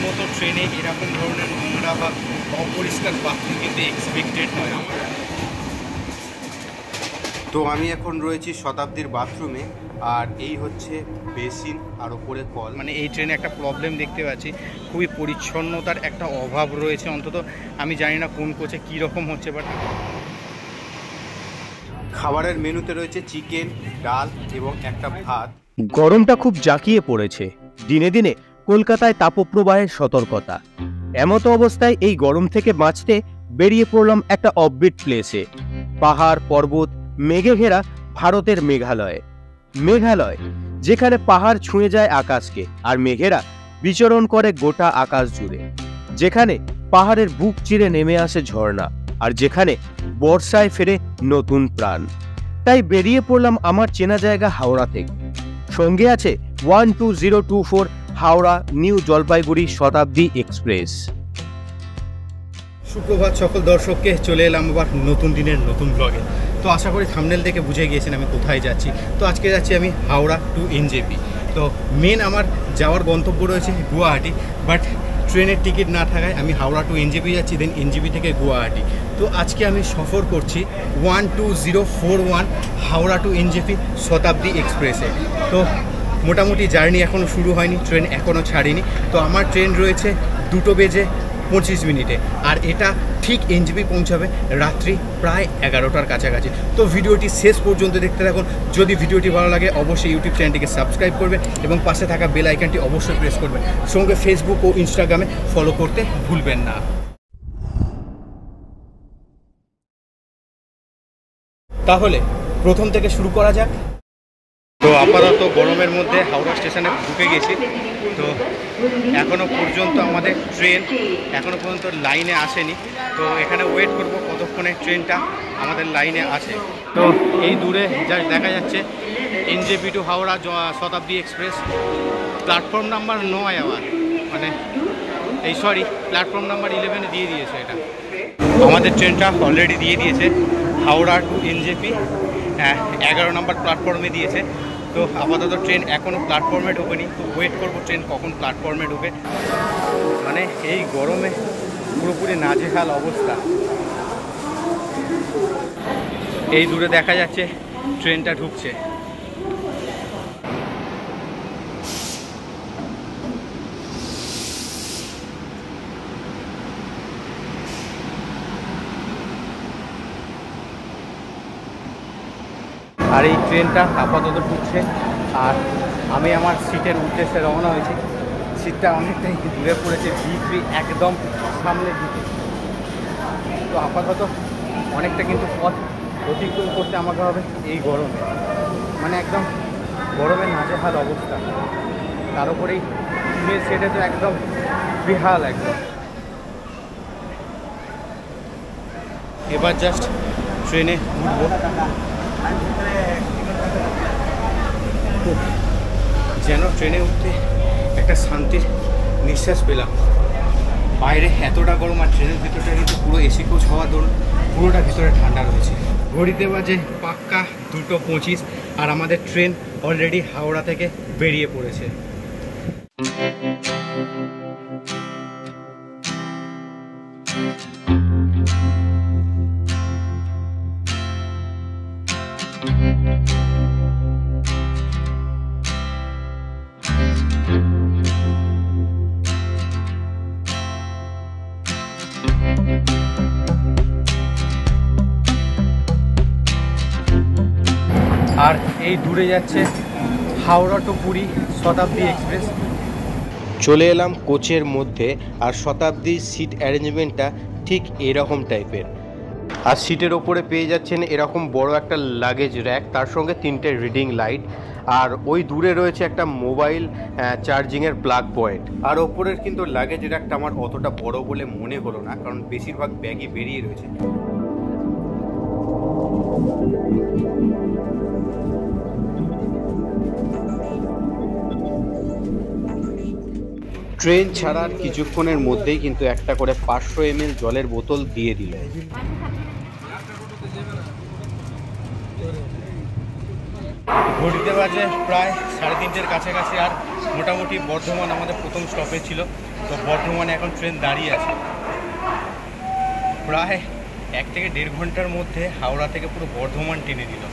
মতো ট্রেনে এরকম ধরনের নোংরা বা অপরিষ্কার বাথরুম কিন্তু এক্সপেক্টেড নয় আমার। তো আমি এখন রয়েছি শতাব্দীর বাথরুমে, আর এই হচ্ছে বেসিন আর ওপরে কল। মানে এই ট্রেনে একটা প্রবলেম দেখতে পাচ্ছি, খুবই পরিচ্ছন্নতার একটা অভাব রয়েছে। অন্তত আমি জানি না কোন কোচে কী রকম হচ্ছে, বাট খাবারের মেনুতে রয়েছে চিকেন, ডাল এবং একটা ভাত। গরমটা খুব জাঁকিয়ে পড়েছে। দিনে দিনে কলকাতায় তাপপ্রবাহের সতর্কতা। এমতো অবস্থায় এই গরম থেকে বাঁচতে বেরিয়ে পড়লাম একটা অফবিট প্লেসে। পাহাড় পর্বত মেঘে ঘেরা ভারতের মেঘালয়। মেঘালয় যেখানে পাহাড় ছুঁয়ে যায় আকাশকে, আর মেঘেরা বিচরণ করে গোটা আকাশ জুড়ে। যেখানে পাহাড়ের বুক চিরে নেমে আসে ঝর্ণা, আর যেখানে বর্ষায় ফেরে নতুন প্রাণ। তাই বেরিয়ে পড়লাম আমার চেনা জায়গা হাওড়া থেকে। সঙ্গে আছে 12024 হাওড়া নিউ জলপাইগুড়ি শতাব্দী এক্সপ্রেস। সুপ্রভাত সকল দর্শককে, চলে এলাম আবার নতুন দিনের নতুন ব্লগে। তো আশা করি থাম্বনেল দেখে বুঝে গিয়েছেন আমি কোথায় যাচ্ছি। তো আজকে যাচ্ছি আমি হাওড়া টু এনজেপি। তো মেন আমার যাওয়ার গন্তব্য রয়েছে গুয়াহাটি, বাট ট্রেনের টিকিট না থাকায় আমি হাওড়া টু এনজেপি যাচ্ছি, দেন এনজেপি থেকে গুয়াহাটি। তো আজকে আমি সফর করছি 12041 হাওড়া টু এনজেপি শতাব্দী এক্সপ্রেসে। তো মোটামুটি জার্নি এখনও শুরু হয়নি, ট্রেন এখনও ছাড়িনি। তো আমার ট্রেন রয়েছে 2:25 আর এটা ঠিক এনজেপি পৌঁছাবে রাত্রি প্রায় 11টার কাছাকাছি। তো ভিডিওটি শেষ পর্যন্ত দেখতে থাকুন। যদি ভিডিওটি ভালো লাগে অবশ্যই ইউটিউব চ্যানেলটিকে সাবস্ক্রাইব করবেন এবং পাশে থাকা বেল আইকনটি অবশ্যই প্রেস করবেন। সঙ্গে ফেসবুক ও ইনস্টাগ্রামে ফলো করতে ভুলবেন না। তাহলে প্রথম থেকে শুরু করা যাক। তো আপাতত গরমের মধ্যে হাওড়া স্টেশনে ঢুকে গেছি। তো এখনও পর্যন্ত আমাদের ট্রেন এখনও পর্যন্ত লাইনে আসেনি। তো এখানে ওয়েট করব কতক্ষণে ট্রেনটা আমাদের লাইনে আসে। তো এই দূরে যা দেখা যাচ্ছে এনজেপি টু হাওড়া শতাব্দী এক্সপ্রেস। প্ল্যাটফর্ম নাম্বার 9 আবার, মানে এই সরি প্ল্যাটফর্ম নাম্বার 11-এ দিয়ে দিয়েছে এটা। আমাদের ট্রেনটা অলরেডি দিয়ে দিয়েছে হাওড়া টু এনজেপি 11 নম্বর প্ল্যাটফর্মে দিয়েছে। তো আপাতত ট্রেন এখনও প্ল্যাটফর্মে ঢোকেনি। তো ওয়েট করবো ট্রেন কখন প্ল্যাটফর্মে ঢোকে। মানে এই গরমে পুরোপুরি নাজেহাল অবস্থা। এই দূরে দেখা যাচ্ছে ট্রেনটা ঢুকছে। আর এই ট্রেনটা আপাতত ঢুকছে, আর আমি আমার সিটের উদ্দেশ্যে রওনা হয়েছি। সিটটা অনেকটাই দূরে পড়েছে, B3 একদম সামনের দিকে। তো আপাতত অনেকটা কিন্তু পথ অতিক্রম করতে আমাকে হবে এই গরমে। মানে একদম গরমের নাজেহাল অবস্থা। তার উপরেই টিনের সেটে তো একদম বেহাল একদম। এবার জাস্ট ট্রেনে উঠবো। যেন ট্রেনে উঠতে একটা শান্তির নিঃশ্বাস পেলাম। বাইরে এতটা গরম, আর ট্রেনের ভিতরটা কিন্তু পুরো এসি কোচ হওয়ার দরুন পুরোটা ভিতরে ঠান্ডা রয়েছে। ঘড়িতে বাজে পাক্কা 2:25, আর আমাদের ট্রেন অলরেডি হাওড়া থেকে বেরিয়ে পড়েছে। আর এই দূরে যাচ্ছে হাওড়া টু পুরী শতাব্দী এক্সপ্রেস। চলে এলাম কোচের মধ্যে, আর শতাব্দীর সিট অ্যারেঞ্জমেন্টটা ঠিক এরকম টাইপের। আর সিটের ওপরে পেয়ে যাচ্ছেন এরকম বড় একটা লাগেজ র্যাক, তার সঙ্গে 3টে রিডিং লাইট, আর ওই দূরে রয়েছে একটা মোবাইল চার্জিংয়ের প্লাগ পয়েন্ট। আর ওপরের কিন্তু লাগেজ র্যাকটা আমার অতটা বড় বলে মনে হলো না, কারণ বেশিরভাগ ব্যাগই বেরিয়ে রয়েছে। ট্রেন ছাড়ার কিছুক্ষণের মধ্যেই কিন্তু একটা করে 500 ml জলের বোতল দিয়ে দিল। ঘড়িতে বাজে প্রায় 3:30-এর কাছাকাছি, আর মোটামুটি বর্ধমান আমাদের প্রথম স্টপেজ ছিল। তো বর্ধমানে এখন ট্রেন দাঁড়িয়ে আছে। প্রায় 1 থেকে 1.5 ঘন্টার মধ্যে হাওড়া থেকে পুরো বর্ধমান টেনে দিল।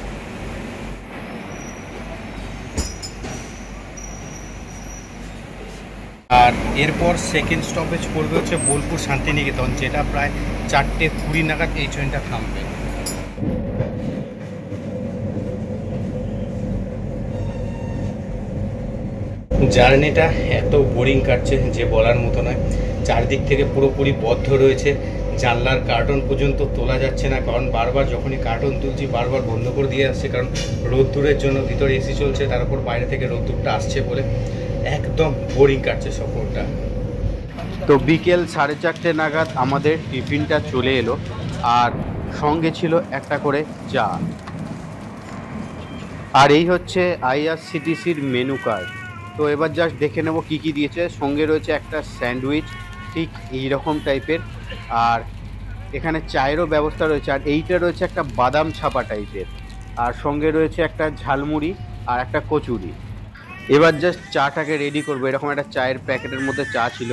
আর এরপর সেকেন্ড স্টপেজ পড়বে হচ্ছে বোলপুর শান্তিনিকেতন, যেটা প্রায় 4:20 নাগাদ এই ট্রেনটা থামবে। জার্নিটা এত বোরিং কাটছে যে বলার মতো নয়। চারদিক থেকে পুরোপুরি বদ্ধ রয়েছে, জানলার কার্টন পর্যন্ত তোলা যাচ্ছে না, কারণ বারবার যখনই কার্টন তুলছি বারবার বন্ধ করে দিয়ে আসছে, কারণ রোদ্দুরের জন্য। ভিতরে এসি চলছে, তার উপর বাইরে থেকে রোদ্দুরটা আসছে বলে একদম বোরিং কাটছে সফরটা। তো বিকেল 4:30 নাগাদ আমাদের টিফিনটা চলে এলো, আর সঙ্গে ছিল একটা করে চা। আর এই হচ্ছে IRCTCর মেনু কার্ড। তো এবার জাস্ট দেখে নেব কি কি দিয়েছে। সঙ্গে রয়েছে একটা স্যান্ডউইচ, ঠিক এই রকম টাইপের, আর এখানে চায়েরও ব্যবস্থা রয়েছে, আর এইটা রয়েছে একটা বাদাম ছাপা টাইপের, আর সঙ্গে রয়েছে একটা ঝালমুড়ি আর একটা কচুরি। এবার জাস্ট চাটাকে রেডি করবো। এরকম একটা চায়ের প্যাকেটের মধ্যে চা ছিল,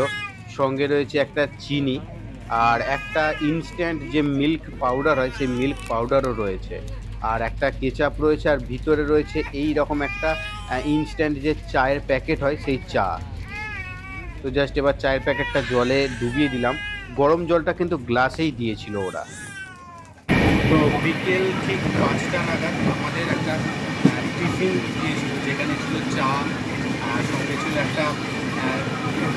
সঙ্গে রয়েছে একটা চিনি, আর একটা ইনস্ট্যান্ট যে মিল্ক পাউডার হয় সেই মিল্ক পাউডারও রয়েছে, আর একটা কেচাপ রয়েছে, আর ভিতরে রয়েছে এই রকম একটা ইনস্ট্যান্ট যে চায়ের প্যাকেট হয় সেই চা। তো জাস্ট এবার চায়ের প্যাকেটটা জলে ডুবিয়ে দিলাম। গরম জলটা কিন্তু গ্লাসেই দিয়েছিল ওরা। তো বিকেল ঠিক 5টা নাগাদ আমাদের একটা টিফিন দিয়েছিল, যেখানে ছিল চা, আর সঙ্গে ছিল একটা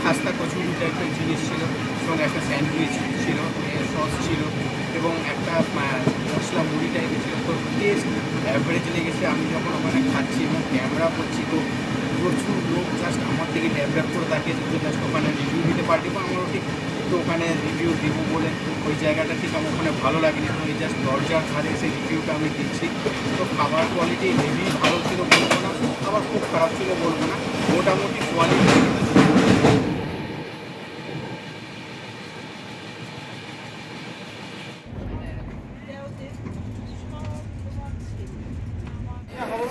খাস্তা কচুরি টাইপের জিনিস ছিল, সঙ্গে একটা স্যান্ডউইচ ছিল, সস ছিল, এবং একটা মশলা মুড়ি টাইপের ছিল। তো টেস্ট অ্যাভারেজ লেগেছে। আমি যখন ওখানে খাচ্ছি এবং ক্যামেরা করছি, তো প্রচুর লোক জাস্ট আমার থেকে ড্যাপ করে তাকিয়েছে, তো জাস্ট ওখানে রিভিউ দিতে পারছি। আমারও ঠিক তো ওখানে রিভিউ দেবো বলে ওই জায়গাটা ঠিক আমার ওখানে ভালো লাগেনি, তো এই জাস্ট দরজার ধারে সেই রিভিউটা আমি দিচ্ছি। তো খাবার কোয়ালিটি হেভি ভালো ছিল বলবো না, আবার খুব খারাপ ছিল বলবো না, মোটামুটি কোয়ালিটি।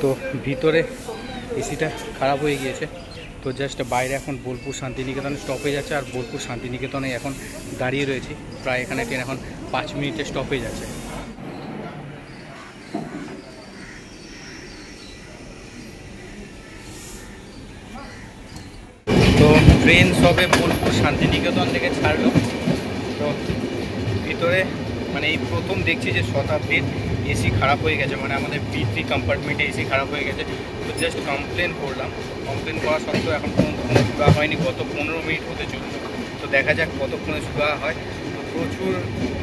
তো ভিতরে এসিটা খারাপ হয়ে গিয়েছে, তো জাস্ট বাইরে এখন বোলপুর শান্তিনিকেতনে স্টপেজ আছে, আর বোলপুর শান্তিনিকেতনে এখন দাঁড়িয়ে রয়েছি। প্রায় এখানে ট্রেন এখন 5 মিনিটের স্টপেজ আছে। তো ট্রেন সবে বোলপুর শান্তিনিকেতন থেকে ছাড়লো। তো ভিতরে মানে এই প্রথম দেখছি যে শতাব্দীর এসি খারাপ হয়ে গেছে, মানে আমাদের B3 কম্পার্টমেন্টে এসি খারাপ হয়ে গেছে। তো জাস্ট কমপ্লেন করলাম, কমপ্লেন করা সত্ত্বেও এখন পর্যন্ত কোনো সুরা হয়নি। গত 15 মিনিট হতে চললো, তো দেখা যাক কতক্ষণে সুরা হয়। তো প্রচুর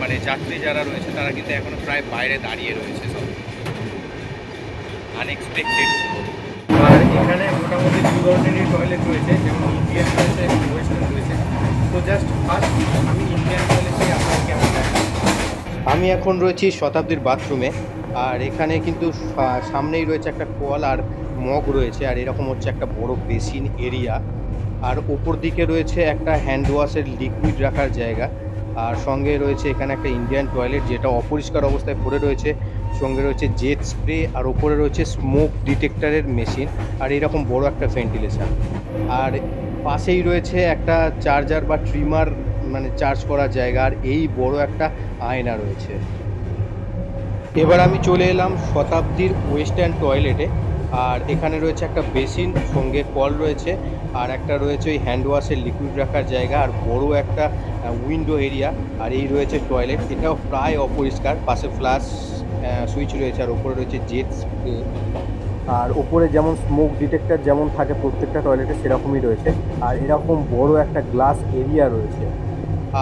মানে যাত্রী যারা রয়েছে তারা কিন্তু এখনও প্রায় বাইরে দাঁড়িয়ে রয়েছে, সব আনএক্সপেক্টেড। আর এখানে মোটামুটি 2 ধরনেরই টয়লেট রয়েছে, যেমন ইন্ডিয়ান রয়েছে, ওয়েস্টার্ন রয়েছে। তো জাস্ট ফার্স্ট আমি ইন্ডিয়ান টয়লেটে আপনার কেমন লাগে। আমি এখন রয়েছি শতাব্দীর বাথরুমে, আর এখানে কিন্তু সামনেই রয়েছে একটা কল আর মগ রয়েছে, আর এরকম হচ্ছে একটা বড় বেসিন এরিয়া, আর ওপর দিকে রয়েছে একটা হ্যান্ড ওয়াশের লিকুইড রাখার জায়গা, আর সঙ্গে রয়েছে এখানে একটা ইন্ডিয়ান টয়লেট যেটা অপরিষ্কার অবস্থায় পড়ে রয়েছে, সঙ্গে রয়েছে জেট স্প্রে, আর ওপরে রয়েছে স্মোক ডিটেক্টরের মেশিন, আর এরকম বড় একটা ভেন্টিলেশন। আর পাশেই রয়েছে একটা চার্জার বা ট্রিমার, মানে চার্জ করার জায়গা, আর এই বড় একটা আয়না রয়েছে। এবার আমি চলে এলাম শতাব্দীর ওয়েস্টার্ন টয়লেটে, আর এখানে রয়েছে একটা বেসিন, সঙ্গে কল রয়েছে, আর একটা রয়েছে ওই হ্যান্ড ওয়াশের লিকুইড রাখার জায়গা, আর বড় একটা উইন্ডো এরিয়া, আর এই রয়েছে টয়লেট। এটাও প্রায় অপরিষ্কার, পাশে ফ্ল্যাশ সুইচ রয়েছে, আর ওপরে রয়েছে জেট স্প্রে, আর ওপরে যেমন স্মোক ডিটেক্টর যেমন থাকে প্রত্যেকটা টয়লেটে সেরকমই রয়েছে, আর এরকম বড় একটা গ্লাস এরিয়া রয়েছে।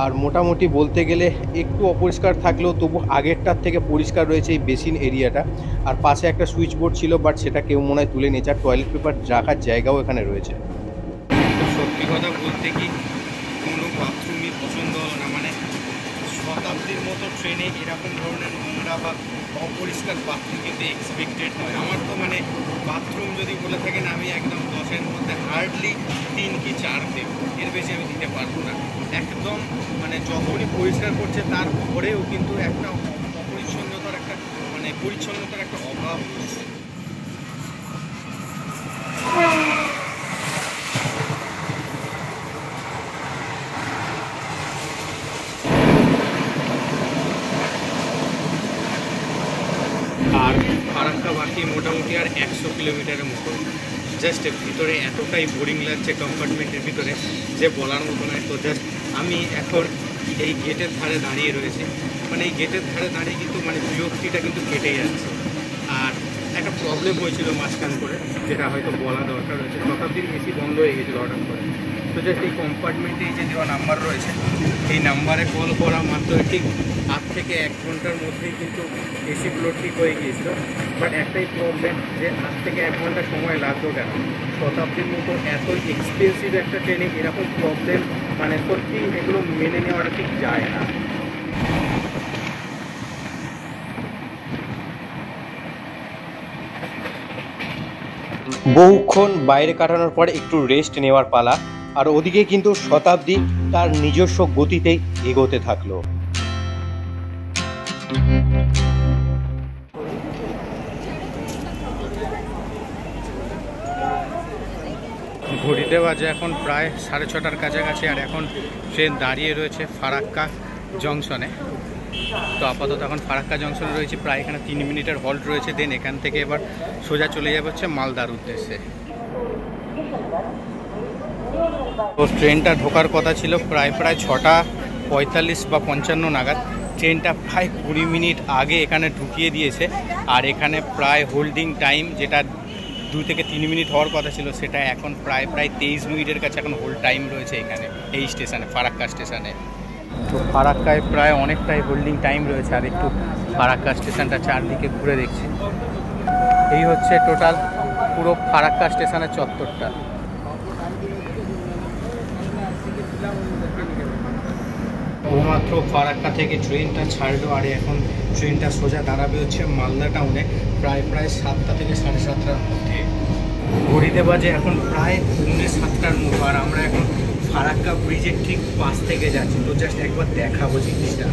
আর মোটামুটি বলতে গেলে একটু অপরিষ্কার থাকলেও তবু আগেরটার থেকে পরিষ্কার রয়েছে এই বেসিন এরিয়াটা। আর পাশে একটা সুইচ বোর্ড ছিল, বাট সেটা কেউ মনে হয় তুলে নিয়েছে, আর টয়লেট পেপার রাখার জায়গাও এখানে রয়েছে। সত্যি কথা বলতে কি কোনো বাথরুমই পছন্দ হলো না, মানে শতাব্দীর মতো ট্রেনে এরকম ধরনের নোংরা বা অপরিষ্কার বাথরুম কিন্তু এক্সপেক্টেড নয়। আমার তো মানে বাথরুম যদি বলে থাকেন আমি একদম 10-এর মধ্যে হার্ডলি 3 কি 4 দেব, এর বেশি আমি দিতে পারবো না। একদম মানে যখনই পরিষ্কার করছে তারপরেও কিন্তু একটা অপরিচ্ছন্নতার একটা মানে পরিচ্ছন্নতার একটা অভাব রয়েছে। আর ফারাক্কা বাকি মোটামুটি আর 100 কিলোমিটারের মতো। জাস্ট ভিতরে এতটাই বোরিং লাগছে কম্পার্টমেন্টের ভিতরে যে বলার মতো নয়। তো জাস্ট আমি এখন এই গেটের ধারে দাঁড়িয়ে রয়েছি, মানে এই গেটের ধারে দাঁড়িয়ে কিন্তু মানে বিরক্তিটা কিন্তু কেটে যাচ্ছে। আর একটা প্রবলেম হয়েছিল মাঝখান করে, যেটা হয়তো বলা দরকার রয়েছে। শতাব্দীর এসি বন্ধ হয়ে গেছিলো হঠাৎ করে। তো জাস্ট এই কম্পার্টমেন্টে এই যে দেওয়া নাম্বার রয়েছে, এই নাম্বারে কল করা মাত্র ঠিক 8 থেকে 1 ঘন্টার মধ্যেই কিন্তু এসিগুলো ঠিক হয়ে গিয়েছিল। বাট একটাই প্রবলেম যে 8 থেকে 1 ঘন্টা সময় লাগতো কেন? শতাব্দীর মতো এত এক্সপেন্সিভ একটা ট্রেনে এরকম প্রবলেম, মানে সত্যি এগুলো মেনে নেওয়াটা ঠিক যায় না। বহুক্ষণ বাইরে কাটানোর পরে একটু রেস্ট নেওয়ার পালা। আর ওদিকে কিন্তু শতাব্দী তার নিজস্ব গতিতেই এগোতে থাকলো। ঘড়িতে বাজে এখন প্রায় 6:30টার কাছাকাছি, আর এখন ট্রেন দাঁড়িয়ে রয়েছে ফারাক্কা জংশনে। তো আপাতত এখন ফারাক্কা জংশনে রয়েছে, প্রায় এখানে 3 মিনিটের হল্ট রয়েছে। দেন এখান থেকে এবার সোজা চলে যাবে হচ্ছে মালদার উদ্দেশ্যে। তো ট্রেনটা ঢোকার কথা ছিল প্রায় 6:45 বা 55 নাগাদ। ট্রেনটা প্রায় 20 মিনিট আগে এখানে ঢুকিয়ে দিয়েছে। আর এখানে প্রায় হোল্ডিং টাইম, যেটা 2 থেকে 3 মিনিট হওয়ার কথা ছিল, সেটা এখন প্রায় 23 মিনিটের কাছে এখন হোল্ড টাইম রয়েছে এখানে, এই স্টেশনে, ফারাক্কা স্টেশনে। তো ফারাক্কায় প্রায় অনেকটাই হোল্ডিং টাইম রয়েছে। আর একটু ফারাক্কা স্টেশনটা চারদিকে ঘুরে দেখছি। এই হচ্ছে টোটাল পুরো ফারাক্কা স্টেশনের চত্বরটা। মাত্র ফারাক্কা থেকে ট্রেনটা ছাড়লো, আর এখন ট্রেনটা সোজা দাঁড়াবে হচ্ছে মালদা টাউনে প্রায় 7টা থেকে 7:30টার মধ্যে। ঘড়িতে বাজে এখন প্রায় 7:30টার মতো। আর আমরা এখন ফারাক্কা ব্রিজের ঠিক পাশ থেকে যাচ্ছি। তো জাস্ট একবার দেখাবো জিনিসটা।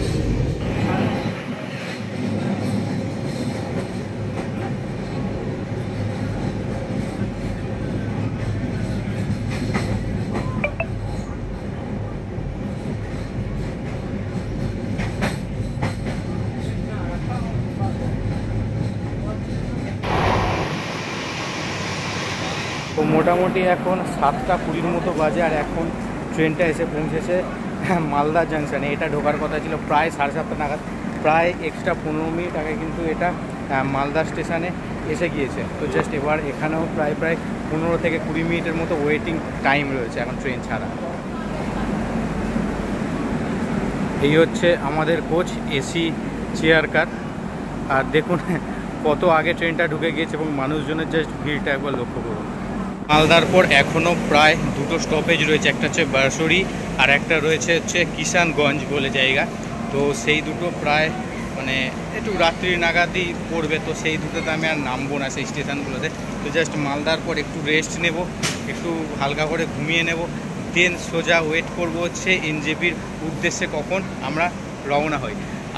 তো মোটামুটি এখন 7:20 মতো বাজে, আর এখন ট্রেনটা এসে পৌঁছেছে মালদা জাংশনে। এটা ঢোকার কথা ছিল প্রায় 7:30 নাগাদ। প্রায় এক্সট্রা 15 মিনিট আগে কিন্তু এটা মালদা স্টেশনে এসে গিয়েছে। তো জাস্ট এবার এখানেও প্রায় 15 থেকে 20 মিনিটের মতো ওয়েটিং টাইম রয়েছে এখন ট্রেন ছাড়া। এই হচ্ছে আমাদের কোচ, এসি চেয়ার কার। আর দেখুন কত আগে ট্রেনটা ঢুকে গিয়েছে, এবং মানুষজনের জাস্ট ভিড়টা একবার লক্ষ্য করুন। মালদার পর এখনও প্রায় 2টো স্টপেজ রয়েছে, একটা হচ্ছে বারসুরি আর একটা রয়েছে হচ্ছে কিষানগঞ্জ বলে জায়গা। তো সেই দুটো প্রায় মানে একটু রাত্রি নাগাদই পড়বে। তো সেই দুটোতে আমি আর নামবো না সেই স্টেশনগুলোতে। তো জাস্ট মালদার পর একটু রেস্ট নেব, একটু হালকা করে ঘুমিয়ে নেব। দেন সোজা ওয়েট করব হচ্ছে এনজেপির উদ্দেশ্যে কখন আমরা রওনা হই।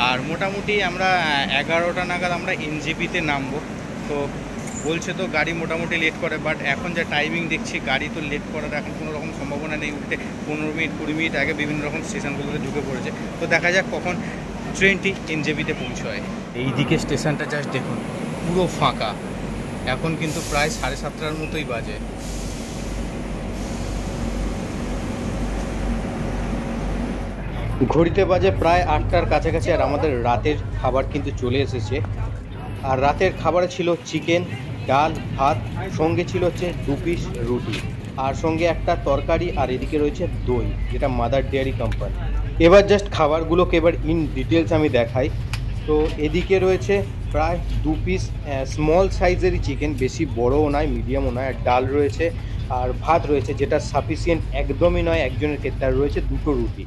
আর মোটামুটি আমরা 11টা নাগাদ আমরা এনজেপিতে নামবো। তো বলছে তো গাড়ি মোটামুটি লেট করে, বাট এখন যা টাইমিং দেখছি গাড়ি তো লেট করার এখন কোনো রকম সম্ভাবনা নেই। উঠতে 15 মিনিট 20 মিনিট আগে বিভিন্ন রকম স্টেশনগুলোতে ঢুকে পড়েছে। তো দেখা যাক কখন ট্রেনটি এনজেপিতে পৌঁছয়। এই দিকে স্টেশনটা জাস্ট দেখুন, পুরো ফাঁকা। এখন কিন্তু প্রায় 7:30টার মতোই বাজে। ঘড়িতে বাজে প্রায় 8টার কাছাকাছি, আর আমাদের রাতের খাবার কিন্তু চলে এসেছে। আর রাতের খাবারে ছিল চিকেন, ডাল, ভাত, সঙ্গে ছিল হচ্ছে 2 পিস রুটি, আর সঙ্গে একটা তরকারি, আর এদিকে রয়েছে দই, যেটা মাদার ডেয়ারি কোম্পানি। এবার জাস্ট খাবারগুলোকে এবার ইন ডিটেলস আমি দেখাই। তো এদিকে রয়েছে প্রায় 2 পিস স্মল সাইজেরই চিকেন, বেশি বড়ও নয় মিডিয়ামও নয়। আর ডাল রয়েছে, আর ভাত রয়েছে, যেটা সাফিসিয়েন্ট একদমই নয় একজনের ক্ষেত্রে। আর রয়েছে 2টো রুটি।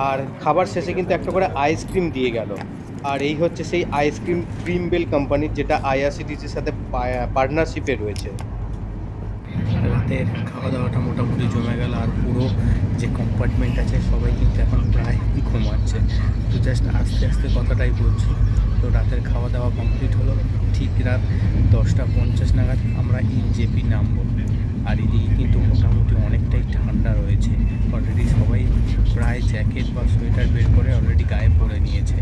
আর খাবার শেষে কিন্তু একটা করে আইসক্রিম দিয়ে গেল। আর এই হচ্ছে সেই আইসক্রিম ক্রিম বেল কোম্পানির, যেটা আইআরসিটিসির সাথে পার্টনারশিপে রয়েছে। রাতের খাওয়া দাওয়াটা মোটামুটি জমে গেল, আর পুরো যে কম্পার্টমেন্ট আছে সবাই কিন্তু এখন প্রায় ঘুমাচ্ছে। তো জাস্ট আস্তে আস্তে কথাটাই বলছি। তো রাতের খাওয়া দাওয়া কমপ্লিট হলো, ঠিক রাত 10:50 নাগাদ আমরা এনজেপি নামবো। আর এদিকে কিন্তু মোটামুটি অনেকটাই ঠান্ডা রয়েছে। অলরেডি সবাই প্রায় জ্যাকেট বা সোয়েটার বের করে অলরেডি গায়ে পরে নিয়েছে।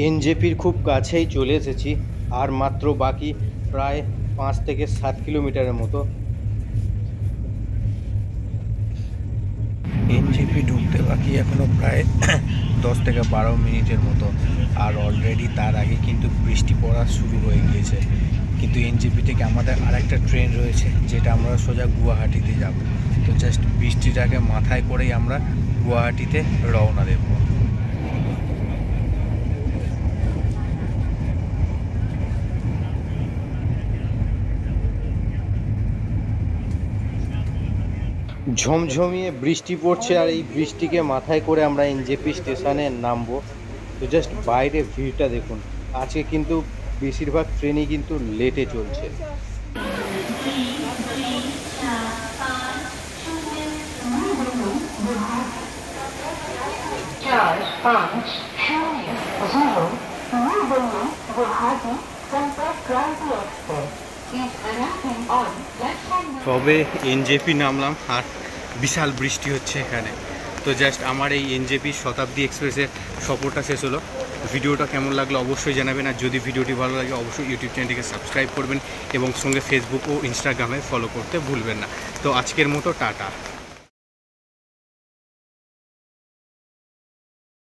এনজেপির খুব কাছেই চলে এসেছি, আর মাত্র বাকি প্রায় 5 থেকে 7 কিলোমিটারের মতো। এনজেপি ঢুকতে বাকি এখনও প্রায় 10 থেকে 12 মিনিটের মতো, আর অলরেডি তার আগে কিন্তু বৃষ্টি পড়া শুরু হয়ে গিয়েছে। কিন্তু এনজেপি থেকে আমাদের আরেকটা ট্রেন রয়েছে, যেটা আমরা সোজা গুয়াহাটিতে যাব। তো জাস্ট বৃষ্টিটাকে মাথায় করেই আমরা গুয়াহাটিতে রওনা দেব। ঝমঝমিয়ে বৃষ্টি পড়ছে, আর এই বৃষ্টিকে মাথায় করে আমরা এনজেপি স্টেশনে নামবো। তো জাস্ট বাইরে ভিড়টা দেখুন। আজকে কিন্তু বেশিরভাগ ট্রেনই কিন্তু লেটে চলছে। তবে এনজেপি নামলাম আর বিশাল বৃষ্টি হচ্ছে এখানে। তো জাস্ট আমার এই এনজেপি শতাব্দী এক্সপ্রেসের সফরটা শেষ হলো। ভিডিওটা কেমন লাগলো অবশ্যই জানাবেন, আর যদি ভিডিওটি ভালো লাগে অবশ্যই ইউটিউব চ্যানেলটিকে সাবস্ক্রাইব করবেন এবং সঙ্গে ফেসবুক ও ইনস্টাগ্রামে ফলো করতে ভুলবেন না। তো আজকের মতো টাটা।